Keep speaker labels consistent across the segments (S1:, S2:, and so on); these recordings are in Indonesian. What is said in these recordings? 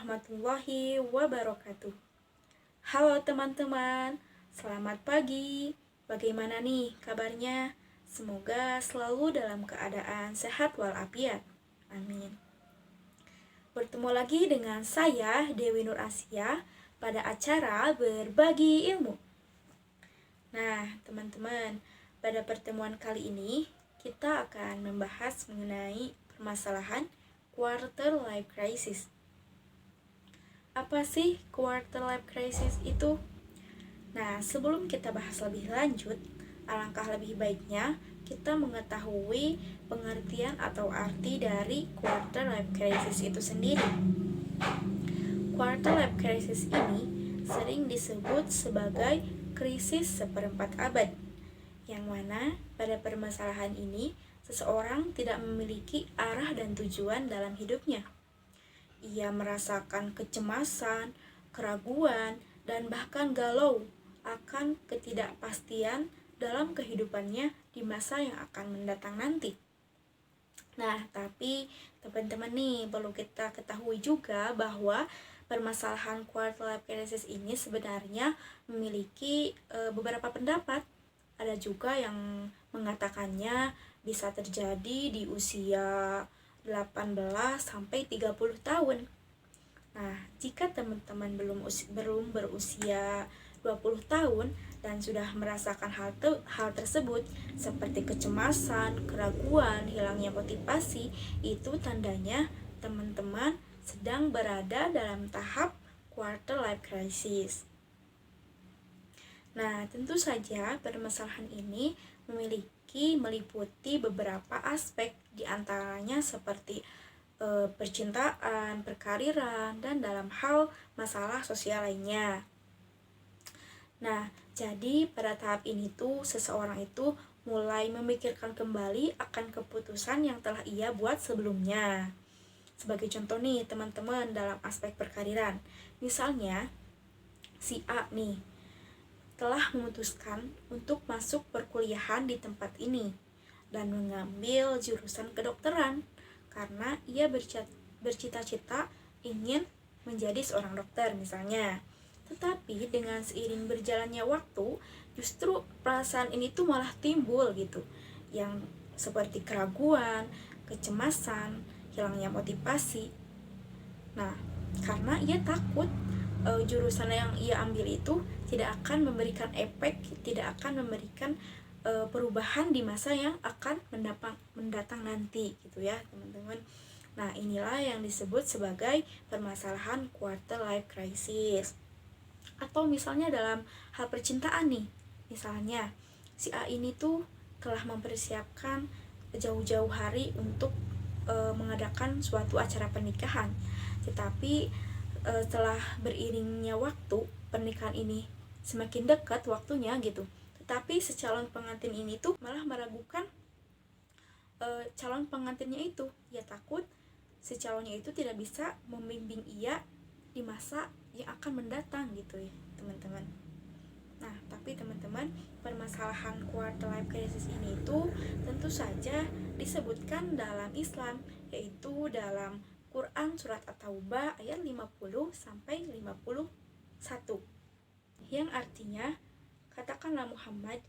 S1: warahmatullahi wabarakatuh. Halo teman-teman, selamat pagi. Bagaimana nih kabarnya? Semoga selalu dalam keadaan sehat walafiat. Amin. Bertemu lagi dengan saya, Dewi Nur Asia, pada acara Berbagi Ilmu. Nah, teman-teman, pada pertemuan kali ini kita akan membahas mengenai permasalahan quarter life crisis. Apa sih quarter life crisis itu? Nah, sebelum kita bahas lebih lanjut, alangkah lebih baiknya kita mengetahui pengertian atau arti dari quarter life crisis itu sendiri. Quarter life crisis ini sering disebut sebagai krisis seperempat abad, yang mana pada permasalahan ini seseorang tidak memiliki arah dan tujuan dalam hidupnya. Ia merasakan kecemasan, keraguan, dan bahkan galau akan ketidakpastian dalam kehidupannya di masa yang akan mendatang nanti. Nah, tapi teman-teman nih perlu kita ketahui juga bahwa permasalahan quarter life crisis ini sebenarnya memiliki beberapa pendapat. Ada juga yang mengatakannya bisa terjadi di usia 18 sampai 30 tahun. Nah, jika teman-teman belum berusia 20 tahun dan sudah merasakan hal tersebut seperti kecemasan, keraguan, hilangnya motivasi, itu tandanya teman-teman sedang berada dalam tahap quarter life crisis. Nah, tentu saja permasalahan ini meliputi beberapa aspek, diantaranya seperti percintaan, perkariran, dan dalam hal masalah sosial lainnya. Nah, jadi pada tahap ini tuh seseorang itu mulai memikirkan kembali akan keputusan yang telah ia buat sebelumnya. Sebagai contoh nih teman-teman dalam aspek perkariran, misalnya si A nih telah memutuskan untuk masuk perkuliahan di tempat ini dan mengambil jurusan kedokteran karena ia bercita-cita ingin menjadi seorang dokter misalnya. Tetapi dengan seiring berjalannya waktu, justru perasaan ini tuh malah timbul gitu, yang seperti keraguan, kecemasan, hilangnya motivasi. Nah, karena ia takut jurusan yang ia ambil itu tidak akan memberikan efek, tidak akan memberikan perubahan di masa yang akan mendatang nanti gitu ya teman-teman. Nah, inilah yang disebut sebagai permasalahan quarter life crisis. Atau misalnya dalam hal percintaan nih, misalnya si A ini tuh telah mempersiapkan jauh-jauh hari untuk mengadakan suatu acara pernikahan, tetapi setelah beriringnya waktu, pernikahan ini semakin dekat waktunya gitu, tetapi si calon pengantin ini tuh malah meragukan calon pengantinnya itu. Ia takut si calonnya itu tidak bisa membimbing ia di masa yang akan mendatang gitu ya teman-teman. Nah, tapi teman-teman, permasalahan quarter life crisis ini itu tentu saja disebutkan dalam Islam, yaitu dalam Quran surat At-Taubah ayat 50 sampai 51. Yang artinya, katakanlah Muhammad,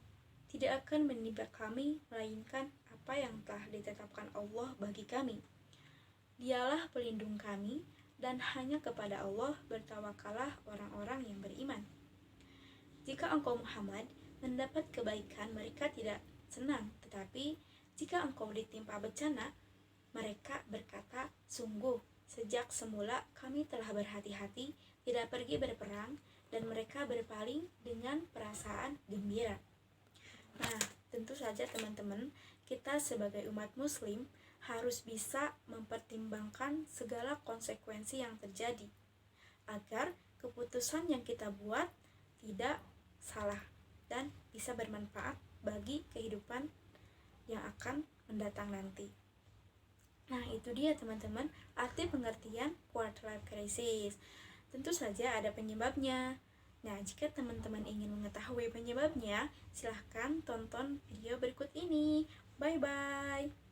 S1: tidak akan menimpa kami melainkan apa yang telah ditetapkan Allah bagi kami. Dialah pelindung kami dan hanya kepada Allah bertawakallah orang-orang yang beriman. Jika engkau Muhammad mendapat kebaikan, mereka tidak senang, tetapi jika engkau ditimpa bencana, mereka berkata, sungguh sejak semula kami telah berhati-hati tidak pergi berperang, dan mereka berpaling dengan perasaan gembira. Nah, tentu saja teman-teman, kita sebagai umat muslim harus bisa mempertimbangkan segala konsekuensi yang terjadi agar keputusan yang kita buat tidak salah dan bisa bermanfaat bagi kehidupan yang akan mendatang nanti. Nah, itu dia teman-teman arti pengertian quarter life crisis. Tentu saja ada penyebabnya. Nah, jika teman-teman ingin mengetahui penyebabnya, silahkan tonton video berikut ini. Bye-bye.